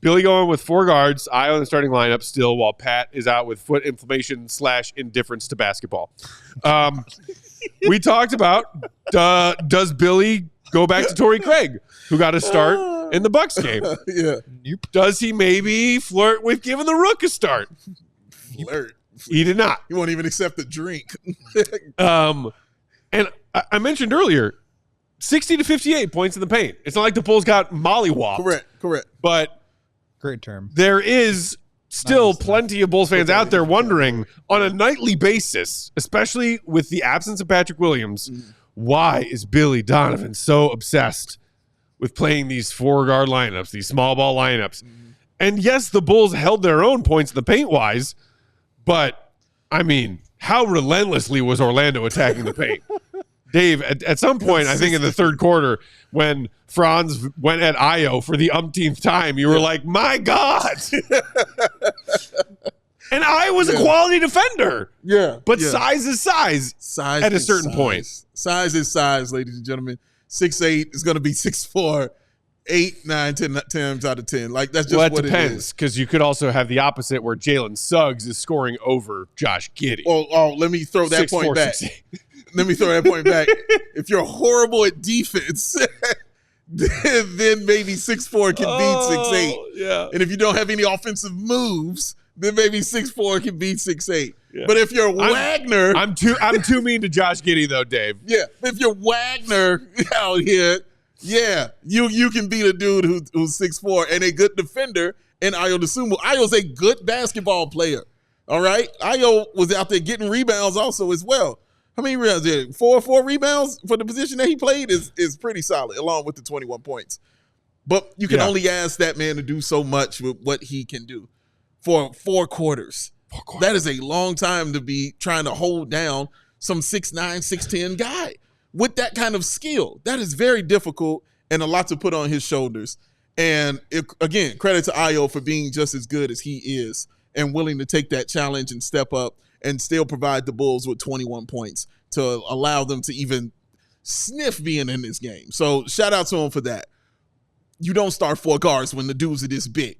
Billy going with 4 guards, Io in the starting lineup still, while Pat is out with foot inflammation / indifference to basketball. We talked about, does Billy go back to Torrey Craig, who got a start in the Bucks game? Yeah. Nope. Does he maybe flirt with giving the Rook a start? Flirt. He did not. He won't even accept a drink. And I mentioned earlier, 60 to 58 points in the paint. It's not like the Bulls got mollywopped. Correct. But Great term. there is still plenty of Bulls fans out there wondering on a nightly basis, especially with the absence of Patrick Williams, why is Billy Donovan so obsessed with playing these 4-guard lineups, these small ball lineups? And yes, the Bulls held their own points in the paint-wise, but, I mean, how relentlessly was Orlando attacking the paint? Dave, at some point, I think in the third quarter, when Franz went at Io for the umpteenth time, you were like, my God. And Io was a quality defender. Yeah. But size is size at a certain point. Size is size, ladies and gentlemen. 6'8" is going to be 6'4", 8, 9, 10 times out of 10. Like, that's just what it is. Well, it depends, because you could also have the opposite where Jalen Suggs is scoring over Josh Giddey. Oh, let me throw that point back. Let me throw that point back. If you're horrible at defense, then maybe 6'4" can beat 6'8". Yeah. And if you don't have any offensive moves, then maybe 6'4" can beat 6'8". Yeah. But if you're Wagner, I'm too mean to Josh Giddey though, Dave. Yeah, if you're Wagner out here, yeah, you can beat a dude who's 6'4" and a good defender. And Ayo Dosunmu, Ayo's a good basketball player. All right, Ayo was out there getting rebounds also as well. How many rebounds did he? 4 rebounds for the position that he played is pretty solid, along with the 21 points. But you can only ask that man to do so much with what he can do for 4 quarters. That is a long time to be trying to hold down some 6'9", 6'10" guy with that kind of skill. That is very difficult and a lot to put on his shoulders. And again, credit to Ayo for being just as good as he is and willing to take that challenge and step up and still provide the Bulls with 21 points to allow them to even sniff being in this game. So shout out to him for that. You don't start 4 guards when the dudes are this big.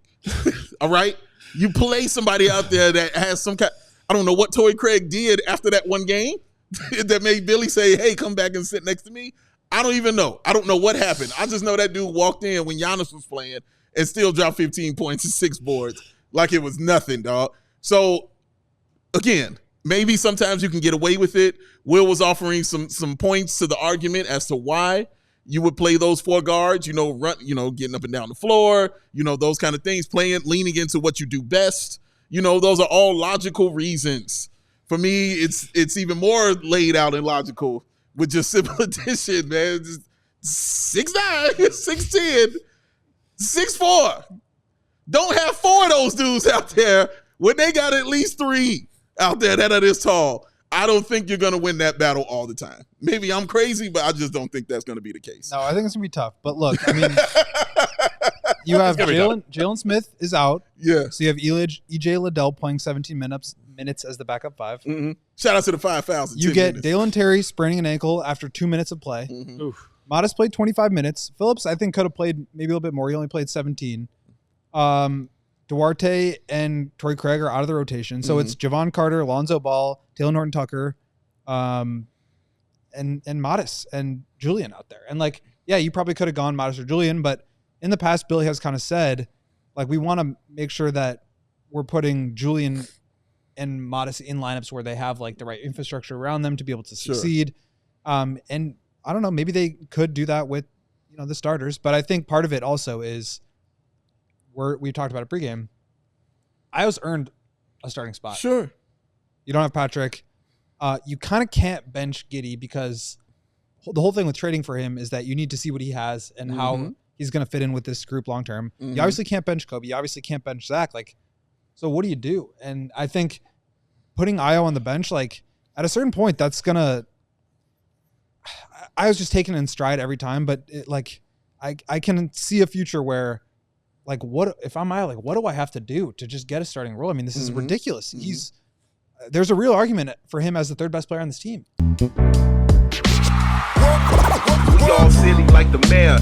All right? You play somebody out there that has some kind – I don't know what Torrey Craig did after that one game that made Billy say, hey, come back and sit next to me. I don't even know. I don't know what happened. I just know that dude walked in when Giannis was playing and still dropped 15 points and 6 boards like it was nothing, dog. So, again, maybe sometimes you can get away with it. Will was offering some points to the argument as to why you would play those 4 guards, getting up and down the floor, those kind of things, leaning into what you do best. Those are all logical reasons. For me, it's even more laid out and logical with just simple addition, man. 6'9", 6'10", 6'4". Don't have 4 of those dudes out there when they got at least 3 out there that are this tall. I don't think you're going to win that battle all the time. Maybe I'm crazy, but I just don't think that's going to be the case. No, I think it's going to be tough. But look, I mean, you have Jalen Smith is out. Yeah. So you have EJ Liddell playing 17 minutes as the backup 5. Mm-hmm. Shout out to the 5,000. You get Dalen Terry spraining an ankle after 2 minutes of play. Mm-hmm. Matas played 25 minutes. Phillips, I think, could have played maybe a little bit more. He only played 17. Duarte and Torrey Craig are out of the rotation. So it's Javon Carter, Lonzo Ball, Taylor Norton-Tucker, and Matas and Julian out there. And you probably could have gone Matas or Julian, but in the past, Billy has kind of said, we want to make sure that we're putting Julian and Matas in lineups where they have the right infrastructure around them to be able to succeed. And I don't know, maybe they could do that with, the starters, but I think part of it also is we talked about it pregame. Io's earned a starting spot. Sure. You don't have Patrick. You kind of can't bench Giddey because the whole thing with trading for him is that you need to see what he has and how he's going to fit in with this group long term. You obviously can't bench Kobe. You obviously can't bench Zach. So what do you do? And I think putting Io on the bench, at a certain point, that's going to – I was just taking it in stride every time, but I can see a future where what if I'm Io, what do I have to do to just get a starting role? I mean, this is ridiculous. There's a real argument for him as the 3rd best player on this team. We all silly like the mayor.